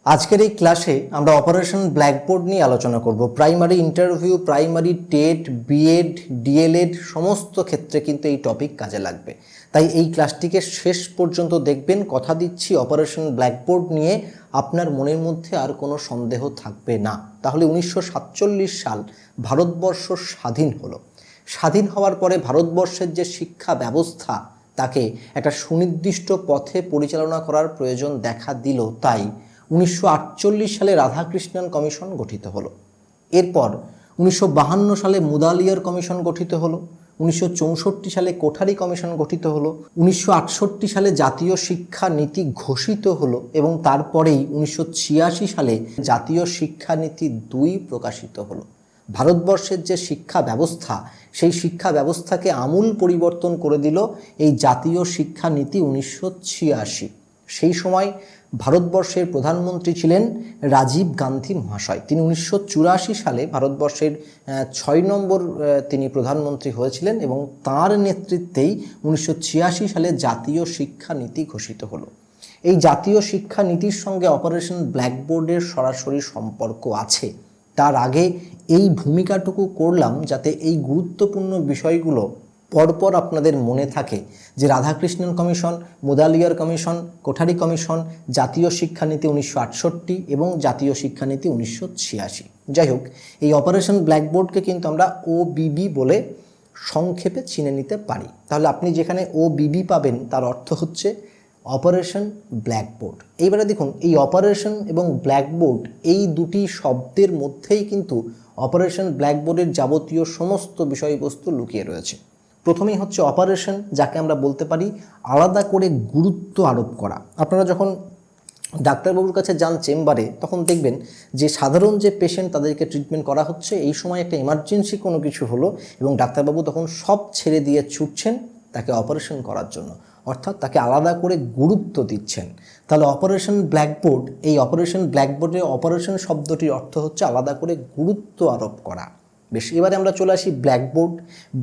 আজকের এই ক্লাসে আমরা অপারেশন ব্ল্যাকবোর্ড নিয়ে আলোচনা করব। Primary interview, primary TET, BEd, DElEd সমস্ত ক্ষেত্রে কিন্তু এই টপিক কাজে লাগবে। তাই এই ক্লাসটিকে শেষ পর্যন্ত দেখবেন। কথা দিচ্ছি, অপারেশন ব্ল্যাকবোর্ড নিয়ে আপনার মনের মধ্যে আর কোনো সন্দেহ থাকবে না। তাহলে 1947 সাল ভারতবর্ষ স্বাধীন হলো। স্বাধীন হওয়ার পরে ভারতবর্ষের যে শিক্ষা ব্যবস্থা, তাকে একটা সুনির্দিষ্ট পথে পরিচালনা করার প্রয়োজন দেখা দিল। তাই 1948 সালে রাধাকৃষ্ণন কমিশন গঠিত হলো। এরপর 1952 সালে মুদালিয়ার কমিশন গঠিত হলো। 1964 সালে কোঠারি কমিশন গঠিত হলো। 1968 সালে জাতীয় শিক্ষা নীতি ঘোষিত হলো এবং তারপরেই 1986 সালে জাতীয় শিক্ষানীতি 2 প্রকাশিত হলো। ভারতবর্ষের যে শিক্ষা ব্যবস্থা, সেই শিক্ষা ব্যবস্থাকে আমূল পরিবর্তন করে দিল এই জাতীয় শিক্ষানীতি 1986। সেই সময় ভারতবর্ষের প্রধানমন্ত্রী ছিলেন রাজীব গান্ধী মহাশয়। তিনি 1984 সালে ভারতবর্ষের 6 নম্বর তিনি প্রধানমন্ত্রী হয়েছিলেন এবং তাঁর নেতৃত্বেই 1986 সালে জাতীয় শিক্ষানীতি ঘোষিত হলো। এই জাতীয় শিক্ষানীতির সঙ্গে অপারেশন ব্ল্যাকবোর্ডের সরাসরি সম্পর্ক আছে। তার আগে এই ভূমিকাটুকু করলাম যাতে এই গুরুত্বপূর্ণ বিষয়গুলো পরপর আপনাদের মনে থাকে যে Radhakrishnan commission, Mudaliar commission, Kothari commission, জাতীয় শিক্ষানীতি 1968 এবং জাতীয় শিক্ষানীতি 1986। যাই হোক, এই অপারেশন ব্ল্যাকবোর্ডকে কিন্তু আমরা OBB বলে সংক্ষেপে চিনে নিতে পারি। তাহলে আপনি যেখানে OBB পাবেন তার অর্থ হচ্ছে অপারেশন ব্ল্যাকবোর্ড। এইবারে দেখুন, এই অপারেশন এবং ব্ল্যাকবোর্ড এই দুটি শব্দের মধ্যেই কিন্তু অপারেশন ব্ল্যাকবোর্ডের যাবতীয় সমস্ত বিষয়বস্তু লুকিয়ে রয়েছে। প্রথমেই হচ্ছে অপারেশন, যাকে আমরা বলতে পারি আলাদা করে গুরুত্ব আরোপ করা। আপনারা যখন ডাক্তারবাবুর কাছে যান চেম্বারে, তখন দেখবেন যে সাধারণ যে পেশেন্ট তাদেরকে ট্রিটমেন্ট করা হচ্ছে, এই সময় একটা এমার্জেন্সি কোনো কিছু হলো এবং ডাক্তারবাবু তখন সব ছেড়ে দিয়ে ছুটছেন তাকে অপারেশন করার জন্য, অর্থাৎ তাকে আলাদা করে গুরুত্ব দিচ্ছেন। তাহলে অপারেশন ব্ল্যাকবোর্ড, এই অপারেশন ব্ল্যাকবোর্ডে অপারেশন শব্দটির অর্থ হচ্ছে আলাদা করে গুরুত্ব আরোপ করা। বেশ, এবারে আমরা চলে আসি ব্ল্যাকবোর্ড।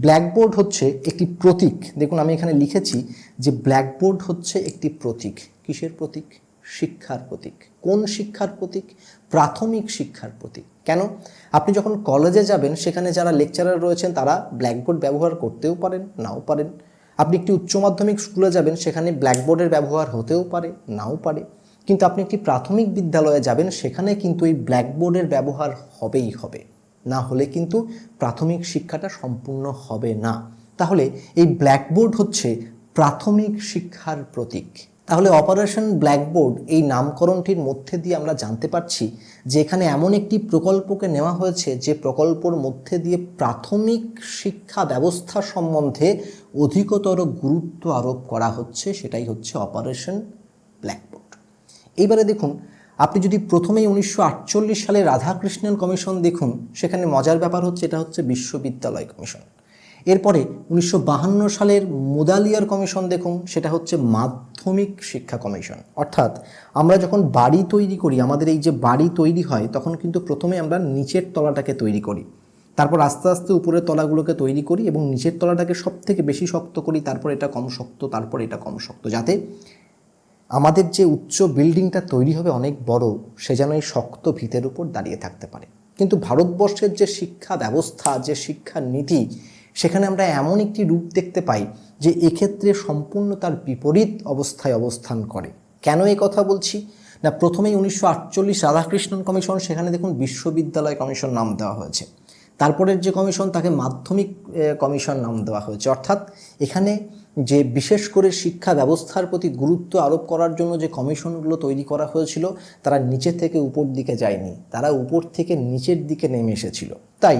ব্ল্যাকবোর্ড হচ্ছে একটি প্রতীক। দেখুন, আমি এখানে লিখেছি যে ব্ল্যাকবোর্ড হচ্ছে একটি প্রতীক। কিসের প্রতীক? শিক্ষার প্রতীক। কোন শিক্ষার প্রতীক? প্রাথমিক শিক্ষার প্রতীক। কেন? আপনি যখন কলেজে যাবেন, সেখানে যারা লেকচারার রয়েছেন তারা ব্ল্যাকবোর্ড ব্যবহার করতেও পারেন, নাও পারেন। আপনি একটি উচ্চ মাধ্যমিক স্কুলে যাবেন, সেখানে ব্ল্যাকবোর্ডের ব্যবহার হতেও পারে, নাও পারে। কিন্তু আপনি একটি প্রাথমিক বিদ্যালয়ে যাবেন, সেখানে কিন্তু এই ব্ল্যাকবোর্ডের ব্যবহার হবেই হবে, না হলে কিন্তু প্রাথমিক শিক্ষাটা সম্পূর্ণ হবে না। তাহলে এই ব্ল্যাকবোর্ড হচ্ছে প্রাথমিক শিক্ষার প্রতীক। তাহলে অপারেশন ব্ল্যাকবোর্ড এই নামকরণটির মধ্যে দিয়ে আমরা জানতে পারছি যে এখানে এমন একটি প্রকল্পকে নেওয়া হয়েছে যে প্রকল্পর মধ্যে দিয়ে প্রাথমিক শিক্ষা ব্যবস্থা সম্বন্ধে অধিকতর গুরুত্ব আরোপ করা হচ্ছে, সেটাই হচ্ছে অপারেশন ব্ল্যাকবোর্ড। এইবারে দেখুন, আপনি যদি প্রথমেই 1948 সালে রাধাকৃষ্ণন কমিশন দেখুন, সেখানে মজার ব্যাপার হচ্ছে এটা হচ্ছে বিশ্ববিদ্যালয় কমিশন। এরপরে 1952 সালের মুদালিয়ার কমিশন দেখুন, সেটা হচ্ছে মাধ্যমিক শিক্ষা কমিশন। অর্থাৎ আমরা যখন বাড়ি তৈরি করি, আমাদের এই যে বাড়ি তৈরি হয়, তখন কিন্তু প্রথমে আমরা নিচের তলাটাকে তৈরি করি, তারপর আস্তে আস্তে উপরের তলাগুলোকে তৈরি করি এবং নিচের তলাটাকে সব থেকে বেশি শক্ত করি, তারপর এটা কম শক্ত, তারপর এটা কম শক্ত, যাতে আমাদের যে উচ্চ বিল্ডিংটা তৈরি হবে অনেক বড়, সে যেন এই শক্ত ভিতের উপর দাঁড়িয়ে থাকতে পারে। কিন্তু ভারতবর্ষের যে শিক্ষা ব্যবস্থা, যে শিক্ষা নীতি, সেখানে আমরা এমন একটি রূপ দেখতে পাই যে এক্ষেত্রে সম্পূর্ণ তার বিপরীত অবস্থায় অবস্থান করে। কেন এই কথা বলছি না, প্রথমেই 1948 রাধাকৃষ্ণন কমিশন, সেখানে দেখুন বিশ্ববিদ্যালয় কমিশন নাম দেওয়া হয়েছে। তারপরের যে কমিশন, তাকে মাধ্যমিক কমিশন নাম দেওয়া হয়েছে। অর্থাৎ এখানে যে বিশেষ করে শিক্ষা ব্যবস্থার প্রতি গুরুত্ব আরোপ করার জন্য যে কমিশনগুলো তৈরি করা হয়েছিল, তারা নিচে থেকে উপর দিকে যায়নি, তারা উপর থেকে নিচের দিকে নেমে এসেছিল। তাই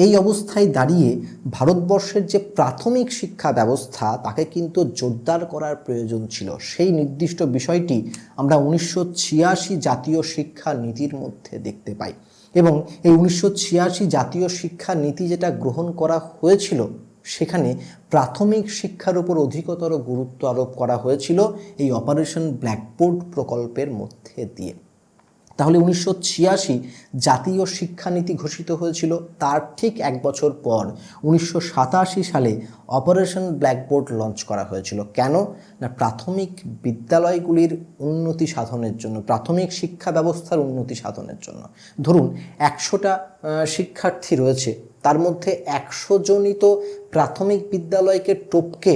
এই অবস্থায় দাঁড়িয়ে ভারতবর্ষের যে প্রাথমিক শিক্ষা ব্যবস্থা, তাকে কিন্তু জোরদার করার প্রয়োজন ছিল। সেই নির্দিষ্ট বিষয়টি আমরা 1986 জাতীয় শিক্ষা নীতির মধ্যে দেখতে পাই এবং এই 1986 জাতীয় শিক্ষা নীতি যেটা গ্রহণ করা হয়েছিল, সেখানে প্রাথমিক শিক্ষার উপর অধিকতর গুরুত্ব আরোপ করা হয়েছিল এই অপারেশন ব্ল্যাকবোর্ড প্রকল্পের মধ্যে দিয়ে। তাহলে 1986 জাতীয় শিক্ষানীতি ঘোষিত হয়েছিল, তার ঠিক এক বছর পর 1987 সালে অপারেশন ব্ল্যাকবোর্ড লঞ্চ করা হয়েছিল। কেন না, প্রাথমিক বিদ্যালয়গুলির উন্নতি সাধনের জন্য, প্রাথমিক শিক্ষা ব্যবস্থার উন্নতি সাধনের জন্য। ধরুন 100টা শিক্ষার্থী রয়েছে, তার মধ্যে 100 জনই তো প্রাথমিক বিদ্যালয়কে টপকে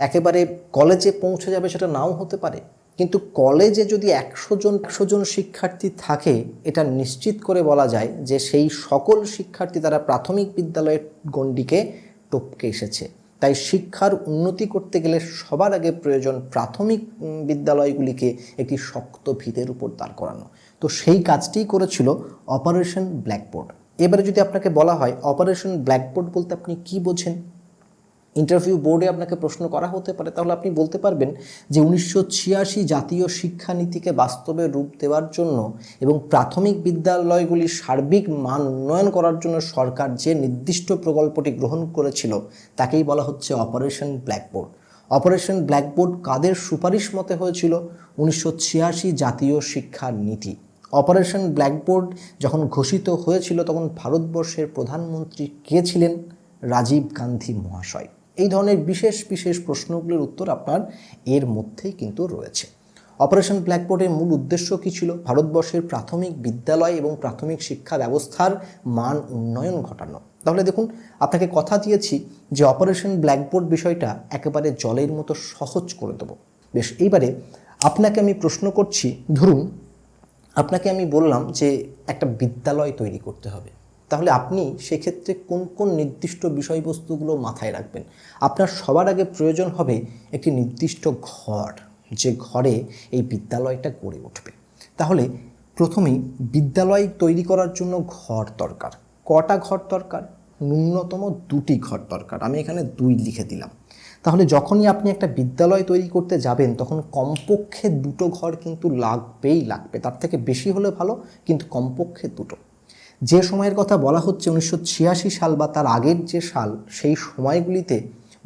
একেবারে কলেজে পৌঁছে যাবে সেটা নাও হতে পারে, কিন্তু কলেজে যদি 100 জন শিক্ষার্থী থাকে, এটা নিশ্চিত করে বলা যায় যে সেই সকল শিক্ষার্থী তারা প্রাথমিক বিদ্যালয়ের গণ্ডিকে টপকে এসেছে। তাই শিক্ষার উন্নতি করতে গেলে সবার আগে প্রয়োজন প্রাথমিক বিদ্যালয়গুলিকে একটি শক্ত ভিতের উপর দাঁড় করানো। তো সেই কাজটিই করেছিল অপারেশন ব্ল্যাকবোর্ড। এবারে যদি আপনাকে বলা হয় অপারেশন ব্ল্যাকবোর্ড বলতে আপনি কি বোঝেন, ইন্টারভিউ বোর্ডে আপনাকে প্রশ্ন করা হতে পারে, তাহলে আপনি বলতে পারবেন যে 1986 জাতীয় শিক্ষানীতিকে বাস্তবে রূপ দেওয়ার জন্য এবং প্রাথমিক বিদ্যালয়গুলির সার্বিক মান উন্নয়ন করার জন্য সরকার যে নির্দিষ্ট প্রকল্পটি গ্রহণ করেছিল তাকেই বলা হচ্ছে অপারেশন ব্ল্যাকবোর্ড। অপারেশন ব্ল্যাকবোর্ড কাদের সুপারিশ মতে হয়েছিল? 1986 জাতীয় শিক্ষা নীতি। অপারেশন ব্ল্যাকবোর্ড যখন ঘোষিত হয়েছিল তখন ভারতবর্ষের প্রধানমন্ত্রী কে ছিলেন? রাজীব গান্ধী মহাশয়। এই ধরনের বিশেষ বিশেষ প্রশ্নগুলির উত্তর আপনার এর মধ্যেই কিন্তু রয়েছে। অপারেশন ব্ল্যাকবোর্ডের মূল উদ্দেশ্য কী ছিল? ভারতবর্ষের প্রাথমিক বিদ্যালয় এবং প্রাথমিক শিক্ষা ব্যবস্থার মান উন্নয়ন ঘটানো। তাহলে দেখুন, আপনাকে কথা দিয়েছি যে অপারেশন ব্ল্যাকবোর্ড বিষয়টা একেবারে জলের মতো সহজ করে দেবো। বেশ, এইবারে আপনাকে আমি প্রশ্ন করছি, ধরুন আপনাকে আমি বললাম যে একটা বিদ্যালয় তৈরি করতে হবে, তাহলে আপনি সেক্ষেত্রে কোন কোন নির্দিষ্ট বিষয়বস্তুগুলো মাথায় রাখবেন? আপনার সবার আগে প্রয়োজন হবে একটি নির্দিষ্ট ঘর, যে ঘরে এই বিদ্যালয়টা গড়ে উঠবে। তাহলে প্রথমেই বিদ্যালয় তৈরি করার জন্য ঘর দরকার। কটা ঘর দরকার? ন্যূনতম 2টি ঘর দরকার। আমি এখানে 2 লিখে দিলাম। তাহলে যখনই আপনি একটা বিদ্যালয় তৈরি করতে যাবেন তখন কমপক্ষে 2টো ঘর কিন্তু লাগবেই লাগবে, তার থেকে বেশি হলে ভালো, কিন্তু কমপক্ষে 2টো। যে সময়ের কথা বলা হচ্ছে 1986 সাল বা তার আগের যে সাল, সেই সময়গুলিতে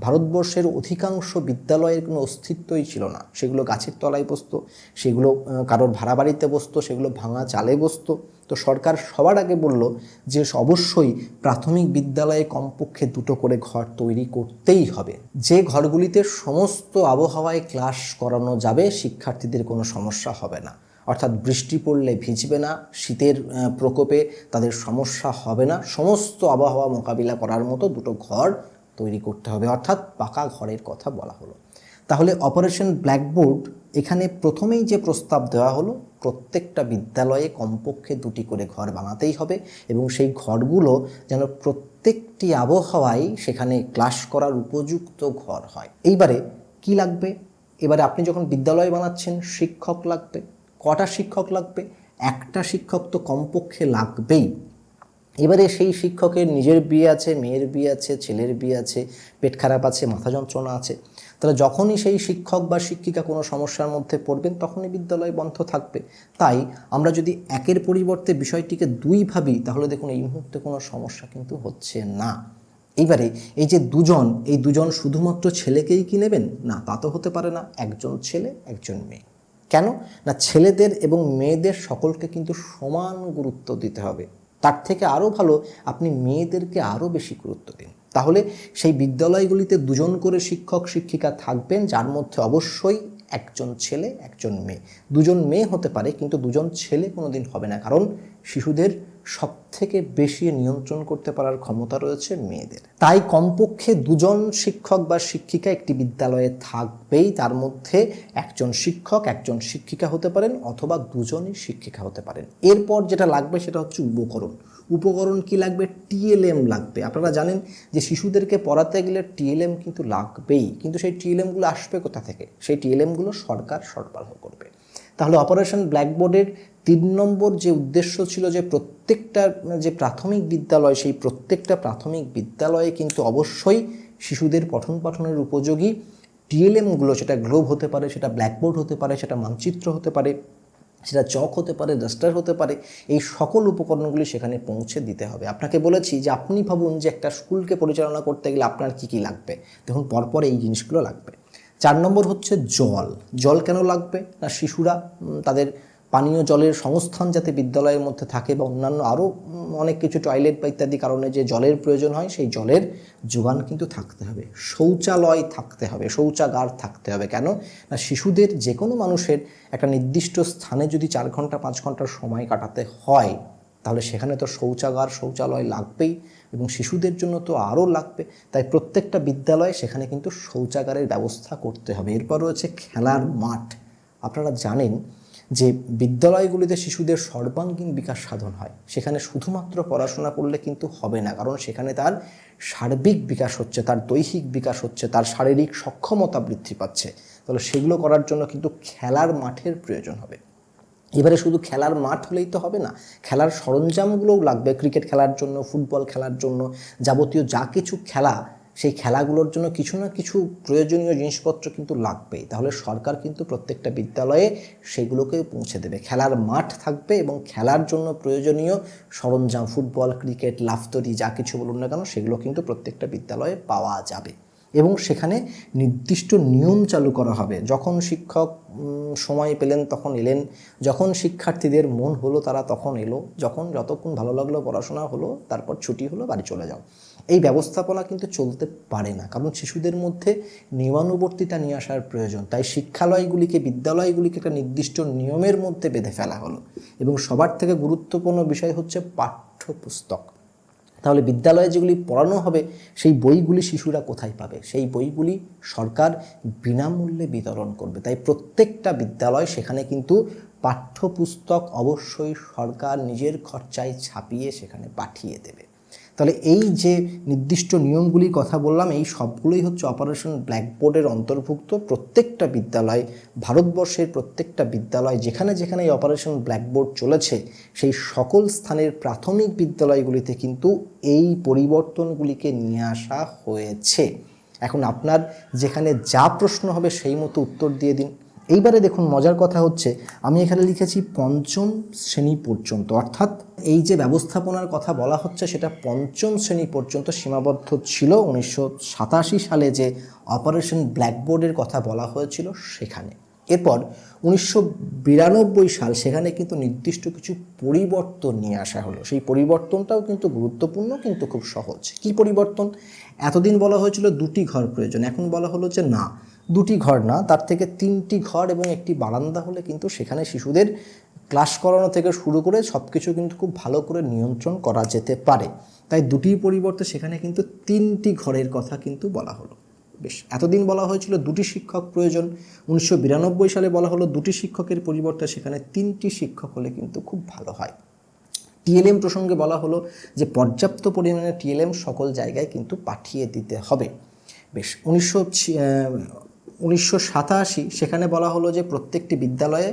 ভারতবর্ষের অধিকাংশ বিদ্যালয়ের কোনো অস্তিত্বই ছিল না। সেগুলো গাছের তলায় বসতো, সেগুলো কারোর ভাড়া বাড়িতে বসতো, সেগুলো ভাঙা চালে বসতো। তো সরকার সবার আগে বলল যে অবশ্যই প্রাথমিক বিদ্যালয়ে কমপক্ষে 2টো করে ঘর তৈরি করতেই হবে, যে ঘরগুলিতে সমস্ত আবহাওয়ায় ক্লাস করানো যাবে, শিক্ষার্থীদের কোনো সমস্যা হবে না। অর্থাৎ বৃষ্টি পড়লে ভিজবে না, শীতের প্রকোপে তাদের সমস্যা হবে না, সমস্ত আবহাওয়া মোকাবিলা করার মতো 2টো ঘর তৈরি করতে হবে, অর্থাৎ পাকা ঘরের কথা বলা হলো। তাহলে অপারেশন ব্ল্যাকবোর্ড এখানে প্রথমেই যে প্রস্তাব দেওয়া হলো, প্রত্যেকটা বিদ্যালয়ে কমপক্ষে 2টি করে ঘর বানাতেই হবে এবং সেই ঘরগুলো যেন প্রত্যেকটি আবহাওয়ায় সেখানে ক্লাস করার উপযুক্ত ঘর হয়। এইবারে কি লাগবে? এবারে আপনি যখন বিদ্যালয় বানাচ্ছেন, শিক্ষক লাগবে। কটা শিক্ষক লাগবে? একটা শিক্ষক তো কমপক্ষে লাগবেই। এবারে সেই শিক্ষকের নিজের বিয়ে আছে, মেয়ের বিয়ে আছে, ছেলের বিয়ে আছে, পেট খারাপ আছে, মাথা যন্ত্রণা আছে, তাহলে যখনই সেই শিক্ষক বা শিক্ষিকা কোনো সমস্যার মধ্যে পড়বেন তখনই বিদ্যালয় বন্ধ থাকবে। তাই আমরা যদি একের পরিবর্তে বিষয়টিকে 2 ভাবি, তাহলে দেখুন এই মুহূর্তে কোনো সমস্যা কিন্তু হচ্ছে না। এইবারে এই যে 2জন, এই 2জন শুধুমাত্র ছেলেকেই কি নেবেন? না, তা তো হতে পারে না। একজন ছেলে, একজন মেয়ে। কেন না, ছেলেদের এবং মেয়েদের সকলকে কিন্তু সমান গুরুত্ব দিতে হবে। তার থেকে আরও ভালো আপনি মেয়েদেরকে আরও বেশি গুরুত্ব দিন। তাহলে সেই বিদ্যালয়গুলিতে 2জন করে শিক্ষক শিক্ষিকা থাকবেন, যার মধ্যে অবশ্যই একজন ছেলে, একজন মেয়ে। 2জন মেয়ে হতে পারে, কিন্তু 2জন ছেলে কোনোদিন হবে না, কারণ শিশুদের সবথেকে বেশি নিয়ন্ত্রণ করতে পারার ক্ষমতা রয়েছে মেয়েদের। তাই কমপক্ষে 2জন শিক্ষক বা শিক্ষিকা একটি বিদ্যালয়ে থাকবেই, তার মধ্যে একজন শিক্ষক, একজন শিক্ষিকা হতে পারেন, অথবা 2জনই শিক্ষিকা হতে পারেন। এরপর যেটা লাগবে সেটা হচ্ছে উপকরণ। উপকরণ কি লাগবে? টিএলএম লাগবে। আপনারা জানেন যে শিশুদেরকে পড়াতে গেলে টিএলএম কিন্তু লাগবেই, কিন্তু সেই টিএলএমগুলো আসবে কোথা থেকে? সেই টিএলএমগুলো সরকার সরবরাহ করবে। তাহলে অপারেশন ব্ল্যাকবোর্ডের 3 নম্বর যে উদ্দেশ্য ছিল যে প্রত্যেকটা যে প্রাথমিক বিদ্যালয়, সেই প্রত্যেকটা প্রাথমিক বিদ্যালয়ে কিন্তু অবশ্যই শিশুদের পঠন পাঠনের উপযোগী টিএলএমগুলো, সেটা গ্লোব হতে পারে, সেটা ব্ল্যাকবোর্ড হতে পারে, সেটা মানচিত্র হতে পারে, সেটা চক হতে পারে, ডাস্টার হতে পারে, এই সকল উপকরণগুলি সেখানে পৌঁছে দিতে হবে। আপনাকে বলেছি যে আপনি ভাবুন যে একটা স্কুলকে পরিচালনা করতে গেলে আপনার কি কি লাগবে। দেখুন পরপর এই জিনিসগুলো লাগবে। 4 নম্বর হচ্ছে জল। জল কেন লাগবে? না, শিশুরা তাদের পানীয় জলের সংস্থান যাতে বিদ্যালয়ের মধ্যে থাকে বা অন্যান্য আরও অনেক কিছু টয়লেট বা ইত্যাদি কারণে যে জলের প্রয়োজন হয় সেই জলের যোগান কিন্তু থাকতে হবে। শৌচালয় থাকতে হবে, শৌচাগার থাকতে হবে। কেন না, শিশুদের যে কোনো মানুষের একটা নির্দিষ্ট স্থানে যদি 4 ঘন্টা 5 ঘন্টার সময় কাটাতে হয় তাহলে সেখানে তো শৌচাগার শৌচালয় লাগবেই, এবং শিশুদের জন্য তো আরও লাগবে। তাই প্রত্যেকটা বিদ্যালয়ে সেখানে কিন্তু শৌচাগারের ব্যবস্থা করতে হবে। এরপর রয়েছে খেলার মাঠ। আপনারা জানেন যে বিদ্যালয়গুলিতে শিশুদের সর্বাঙ্গীন বিকাশ সাধন হয়। সেখানে শুধুমাত্র পড়াশোনা করলে কিন্তু হবে না, কারণ সেখানে তার সার্বিক বিকাশ হচ্ছে, তার দৈহিক বিকাশ হচ্ছে, তার শারীরিক সক্ষমতা বৃদ্ধি পাচ্ছে। তাহলে সেগুলো করার জন্য কিন্তু খেলার মাঠের প্রয়োজন হবে। এবারে শুধু খেলার মাঠ হলেই তো হবে না, খেলার সরঞ্জামগুলোও লাগবে। ক্রিকেট খেলার জন্য, ফুটবল খেলার জন্য, যাবতীয় যা কিছু খেলা, সেই খেলাগুলোর জন্য কিছু না কিছু প্রয়োজনীয় জিনিসপত্র কিন্তু লাগবেই। তাহলে সরকার কিন্তু প্রত্যেকটা বিদ্যালয়ে সেগুলোকে পৌঁছে দেবে। খেলার মাঠ থাকবে এবং খেলার জন্য প্রয়োজনীয় সরঞ্জাম, ফুটবল, ক্রিকেট, লাফতরি যা কিছু বলুন না কেন, সেগুলো কিন্তু প্রত্যেকটা বিদ্যালয়ে পাওয়া যাবে। এবং সেখানে নির্দিষ্ট নিয়ম চালু করা হবে। যখন শিক্ষক সময় পেলেন তখন এলেন, যখন শিক্ষার্থীদের মন হলো তারা তখন এলো, যতক্ষণ ভালো লাগলো পড়াশোনা হলো, তারপর ছুটি হলো, বাড়ি চলে যাও। এই ব্যবস্থাপনা কিন্তু চলতে পারে না, কারণ শিশুদের মধ্যে নিয়মানুবর্তিতা নিয়ে আসার প্রয়োজন। তাই শিক্ষালয়গুলিকে, বিদ্যালয়গুলিকে একটা নির্দিষ্ট নিয়মের মধ্যে বেঁধে ফেলা হলো। এবং সবার থেকে গুরুত্বপূর্ণ বিষয় হচ্ছে পাঠ্যপুস্তক। তাহলে বিদ্যালয়ে যেগুলি পড়ানো হবে সেই বইগুলি শিশুরা কোথায় পাবে? সেই বইগুলি সরকার বিনামূল্যে বিতরণ করবে। তাই প্রত্যেকটা বিদ্যালয় সেখানে কিন্তু পাঠ্যপুস্তক অবশ্যই সরকার নিজের খরচায় ছাপিয়ে সেখানে পাঠিয়ে দেবে। তাহলে এই যে নির্দিষ্ট নিয়মগুলির কথা বললাম, এই সবগুলোই হচ্ছে অপারেশন ব্ল্যাকবোর্ডের অন্তর্ভুক্ত। প্রত্যেকটা বিদ্যালয়, ভারতবর্ষের প্রত্যেকটা বিদ্যালয় যেখানে যেখানে এই অপারেশন ব্ল্যাকবোর্ড চলেছে, সেই সকল স্থানের প্রাথমিক বিদ্যালয়গুলিতে কিন্তু এই পরিবর্তনগুলিকে নিয়ে আসা হয়েছে। এখন আপনার যেখানে যা প্রশ্ন হবে সেই মতো উত্তর দিয়ে দিন। এইবারে দেখুন, মজার কথা হচ্ছে আমি এখানে লিখেছি 5ম শ্রেণী পর্যন্ত, অর্থাৎ এই যে ব্যবস্থাপনার কথা বলা হচ্ছে সেটা 5ম শ্রেণী পর্যন্ত সীমাবদ্ধ ছিল। 1987 সালে যে অপারেশন ব্ল্যাকবোর্ডের কথা বলা হয়েছিল সেখানে। এরপর 1992 সাল, সেখানে কিন্তু নির্দিষ্ট কিছু পরিবর্তন নিয়ে আসা হলো। সেই পরিবর্তনটাও কিন্তু গুরুত্বপূর্ণ, কিন্তু খুব সহজ। কি পরিবর্তন? এতদিন বলা হয়েছিল 2টি ঘর প্রয়োজন, এখন বলা হলো যে না, 2টি ঘর না, তার থেকে 3টি ঘর এবং একটি বারান্দা হলে কিন্তু সেখানে শিশুদের ক্লাস করানো থেকে শুরু করে সব কিছু কিন্তু খুব ভালো করে নিয়ন্ত্রণ করা যেতে পারে। তাই 2টির পরিবর্তে সেখানে কিন্তু 3টি ঘরের কথা কিন্তু বলা হলো। বেশ, এতদিন বলা হয়েছিল 2টি শিক্ষক প্রয়োজন, 1992 সালে বলা হলো 2টি শিক্ষকের পরিবর্তে সেখানে 3টি শিক্ষক হলে কিন্তু খুব ভালো হয়। টিএলএম প্রসঙ্গে বলা হলো যে পর্যাপ্ত পরিমাণে টিএলএম সকল জায়গায় কিন্তু পাঠিয়ে দিতে হবে। বেশ, 1987 সেখানে বলা হলো যে প্রত্যেকটি বিদ্যালয়ে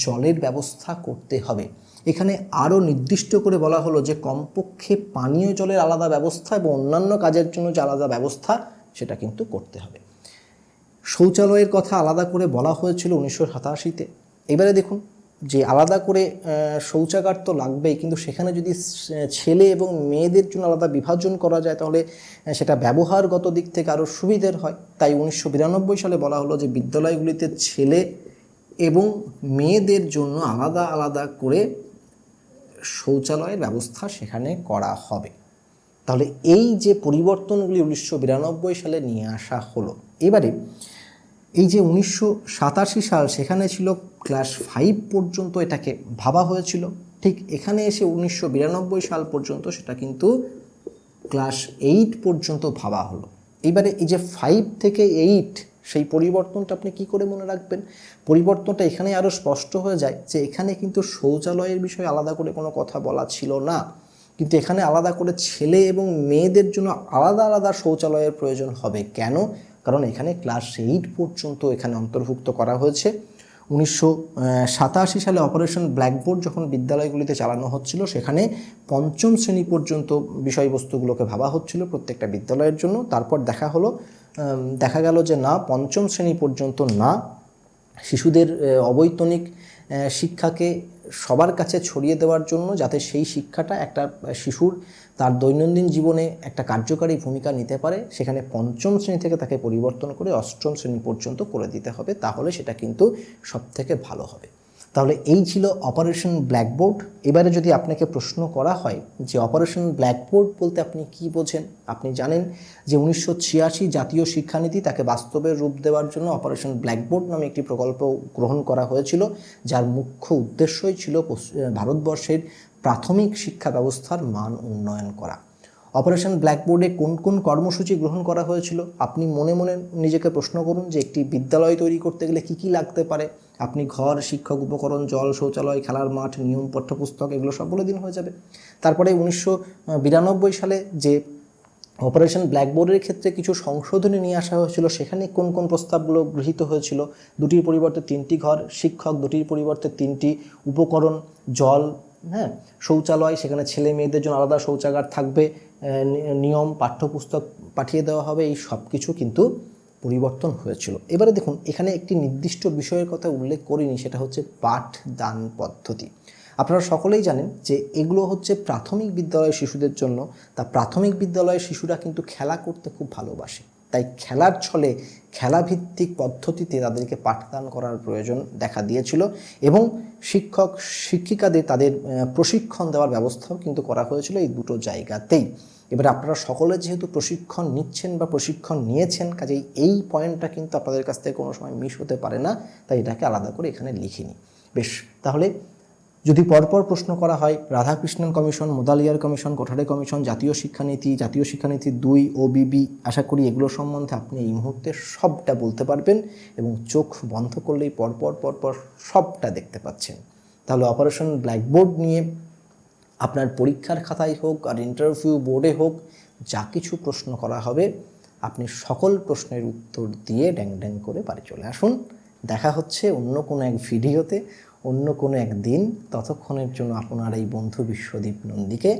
জলের ব্যবস্থা করতে হবে। এখানে আরও নির্দিষ্ট করে বলা হলো যে কমপক্ষে পানীয় জলের আলাদা ব্যবস্থা এবং অন্যান্য কাজের জন্য যে আলাদা ব্যবস্থা সেটা কিন্তু করতে হবে। শৌচালয়ের কথা আলাদা করে বলা হয়েছিল 1987-তে। এবারে দেখুন যে আলাদা করে শৌচাগার তো লাগবেই, কিন্তু সেখানে যদি ছেলে এবং মেয়েদের জন্য আলাদা বিভাজন করা যায় তাহলে সেটা ব্যবহারগত দিক থেকে আরও সুবিধের হয়। তাই 1992 সালে বলা হলো যে বিদ্যালয়গুলিতে ছেলে এবং মেয়েদের জন্য আলাদা আলাদা করে শৌচালয়ের ব্যবস্থা সেখানে করা হবে। তাহলে এই যে পরিবর্তনগুলি 1992 সালে নিয়ে আসা হলো। এবারে এই যে 1987 সাল, সেখানে ছিল ক্লাস 5 পর্যন্ত এটাকে ভাবা হয়েছিল। ঠিক এখানে এসে 1992 সাল পর্যন্ত সেটা কিন্তু ক্লাস 8 পর্যন্ত ভাবা হলো। এবারে এই যে 5 থেকে 8, সেই পরিবর্তনটা আপনি কি করে মনে রাখবেন? পরিবর্তনটা এখানে আরও স্পষ্ট হয়ে যায় যে এখানে কিন্তু শৌচালয়ের বিষয়ে আলাদা করে কোনো কথা বলা ছিল না, কিন্তু এখানে আলাদা করে ছেলে এবং মেয়েদের জন্য আলাদা আলাদা শৌচালয়ের প্রয়োজন হবে। কেন? কারণ এখানে ক্লাস 8 পর্যন্ত এখানে অন্তর্ভুক্ত করা হয়েছে। 1987 সালে অপারেশন ব্ল্যাকবোর্ড যখন বিদ্যালয়গুলিতে চালানো হচ্ছিল, সেখানে 5ম শ্রেণী পর্যন্ত বিষয়বস্তুগুলোকে ভাবা হচ্ছিল প্রত্যেকটা বিদ্যালয়ের জন্য। তারপর দেখা গেল যে না, 5ম শ্রেণী পর্যন্ত না, শিশুদের অবৈতনিক শিক্ষাকে সবার কাছে ছড়িয়ে দেওয়ার জন্য, যাতে সেই শিক্ষাটা একটা শিশুর তার দৈনন্দিন জীবনে একটা কার্যকারী ভূমিকা নিতে পারে, সেখানে 5ম শ্রেণী থেকে তাকে পরিবর্তন করে 8ম শ্রেণী পর্যন্ত করে দিতে হবে। তাহলে সেটা কিন্তু সবথেকে ভালো হবে। তাহলে এই ছিল অপারেশন ব্ল্যাকবোর্ড। এবারে যদি আপনাকে প্রশ্ন করা হয় যে অপারেশন ব্ল্যাকবোর্ড বলতে আপনি কি বোঝেন, আপনি জানেন যে 1986 জাতীয় শিক্ষানীতি তাকে বাস্তবের রূপ দেওয়ার জন্য অপারেশন ব্ল্যাকবোর্ড নামে একটি প্রকল্প গ্রহণ করা হয়েছিল, যার মুখ্য উদ্দেশ্যই ছিল ভারতবর্ষের প্রাথমিক শিক্ষা ব্যবস্থার মান উন্নয়ন করা। অপারেশন ব্ল্যাকবোর্ডে কোন কোন কর্মসূচি গ্রহণ করা হয়েছিল আপনি মনে মনে নিজেকে প্রশ্ন করুন যে একটি বিদ্যালয় তৈরি করতে গেলে কী কী লাগতে পারে। আপনি ঘর, শিক্ষক, উপকরণ, জল, শৌচালয়, খেলার মাঠ, নিয়ম, পাঠ্যপুস্তক এগুলো সব বলে দিন হয়ে যাবে। তারপরে 1992 সালে যে অপারেশন ব্ল্যাকবোর্ডের ক্ষেত্রে কিছু সংশোধনী নিয়ে আসা হয়েছিল, সেখানে কোন কোন প্রস্তাবগুলো গৃহীত হয়েছিল। দুটির পরিবর্তে 3টি ঘর, শিক্ষক দুটির পরিবর্তে 3টি, উপকরণ, জল, শৌচালয়, সেখানে ছেলে মেয়েদের জন্য আলাদা শৌচাগার থাকবে, নিয়ম, পাঠ্যপুস্তক পাঠিয়ে দেওয়া হবে, এই সব কিছু কিন্তু পরিবর্তন হয়েছিল। এবারে দেখুন, এখানে একটি নির্দিষ্ট বিষয়ের কথা উল্লেখ করিনি, সেটা হচ্ছে পাঠদান পদ্ধতি। আপনারা সকলেই জানেন যে এগুলো হচ্ছে প্রাথমিক বিদ্যালয়ের শিশুদের জন্য। তা প্রাথমিক বিদ্যালয়ের শিশুরা কিন্তু খেলা করতে খুব ভালোবাসে, তাই খেলার ছলে খেলাভিত্তিক পদ্ধতিতে তাদেরকে পাঠদান করার প্রয়োজন দেখা দিয়েছিল এবং শিক্ষক শিক্ষিকাদের তাদের প্রশিক্ষণ দেওয়ার ব্যবস্থাও কিন্তু করা হয়েছিল এই দুটো জায়গাতেই। এবার আপনারা সকলে যেহেতু প্রশিক্ষণ নিচ্ছেন বা প্রশিক্ষণ নিয়েছেন, কাজেই এই পয়েন্টটা কিন্তু আপনাদের কাছ থেকে কোনো সময় মিস হতে পারে না, তাই এটাকে আলাদা করে এখানে লিখিনি। বেশ, তাহলে যদি পরপর প্রশ্ন করা হয় Radhakrishnan commission, Mudaliar commission, Kothari commission, জাতীয় শিক্ষানীতি 2, OBB, আশা করি এগুলো সম্বন্ধে আপনি এই মুহূর্তে সবটা বলতে পারবেন এবং চোখ বন্ধ করলেই পরপর সবটা দেখতে পাচ্ছেন। তাহলে অপারেশন ব্ল্যাকবোর্ড নিয়ে আপনার পরীক্ষার খাতায় হোক আর ইন্টারভিউ বোর্ডে হোক, যা কিছু প্রশ্ন করা হবে আপনি সকল প্রশ্নের উত্তর দিয়ে ড্যাং ড্যাং করে বাড়ি চলে আসুন। দেখা হচ্ছে অন্য কোনো এক ভিডিওতে, অন্য কোনো এক দিন। ততক্ষণের জন্য আপনার এই বন্ধু বিশ্বদীপ নন্দীকে